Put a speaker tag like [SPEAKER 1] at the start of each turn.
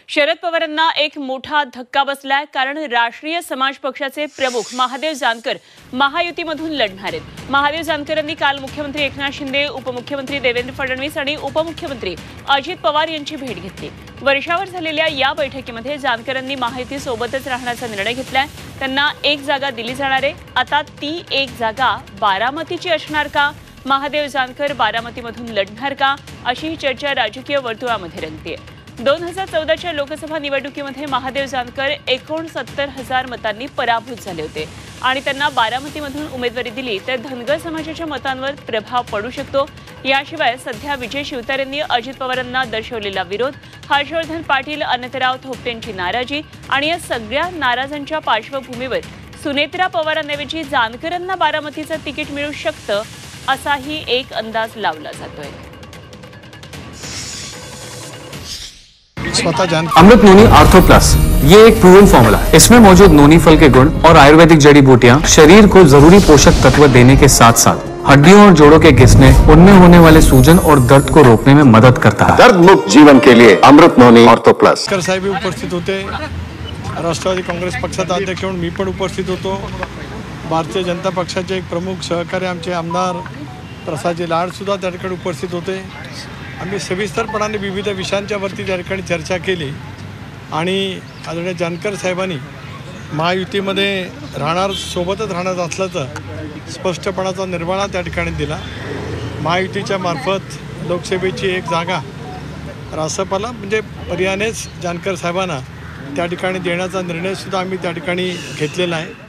[SPEAKER 1] शरद पवारांना एक मोठा धक्का बसलाय, कारण राष्ट्रीय समाज पक्षाचे प्रमुख महादेव जानकर महायुतीमधून लढणार आहेत। महादेव जानकरांनी काल मुख्यमंत्री एकनाथ शिंदे, उपमुख्यमंत्री देवेंद्र फडणवीस आणि उपमुख्यमंत्री अजित पवार यांची भेट घेतली। वर्षावर झालेल्या या बैठकीमध्ये जानकरांनी महायुती सोबतच राहण्याचा निर्णय घेतलाय। त्यांना एक जागा दिली जाणार आहे। आता ती एक जागा बारामतीची असणार का? महादेव जानकर बारामतीमधून लढणार का? अशी ही चर्चा राजकीय वर्तुळामध्ये रंगतेय। 2014च्या लोकसभा निवडणुकीमध्ये महादेव जानकर 69,000 मतांनी पराभूत झाले होते आणि त्यांना बारामतीमधून उमेदवारी दिली तर धनगर समाजाच्या मतांवर प्रभाव पडू शकतो। याशिवाय सध्या विजय शिवतारेंनी अजित पवारांना दर्शवलेला विरोध, हर्षवर्धन पाटील, अनंतराव थोपटेंची नाराजी आणि या सगळ्या नाराजांच्या पार्श्वभूमीवर सुनेत्रा पवारांऐवजी जानकरांना बारामतीचं तिकीट मिळू शकतं, असाही एक अंदाज लावला जातोय।
[SPEAKER 2] अमृत नोनी आर्थो प्लस, ये एक प्रूवन फॉर्मूला है। इसमें मौजूद नोनी फल के गुण और आयुर्वेदिक जड़ी बूटियां शरीर को जरूरी पोषक तत्व देने के साथ साथ हड्डियों और जोड़ों के घिसने, उनमें होने वाले सूजन और दर्द को रोकने में मदद करता है।
[SPEAKER 3] दर्द मुक्त जीवन के लिए अमृत नोनी आर्थो प्लस।
[SPEAKER 4] जानकर साहेब उपस्थित होते, राष्ट्रवादी काँग्रेस पक्षाचा अध्यक्ष म्हणून मी पण उपस्थित होतो। भारतीय जनता पक्षाचे एक प्रमुख सहकारी आमचे आमदार प्रसादजी लाड सुद्धा त्या ठिकाणी उपस्थित होते। आम्ही सविस्तरपणाने विविध विषयांच्यावरती त्या ठिकाणी चर्चा केली आणि आदरणीय जानकर साहेबांनी महायुतीमध्ये सोबतच राहणार असल्याचं स्पष्टपणाचा निर्वाळा त्या ठिकाणी दिला। महायुतीच्या मार्फत लोकसभेची एक जागा रासपाला म्हणजे पर्यायानेच जानकर साहेबांना त्या ठिकाणी देण्याचा निर्णयसुद्धा आम्ही त्या ठिकाणी घेतलेला आहे।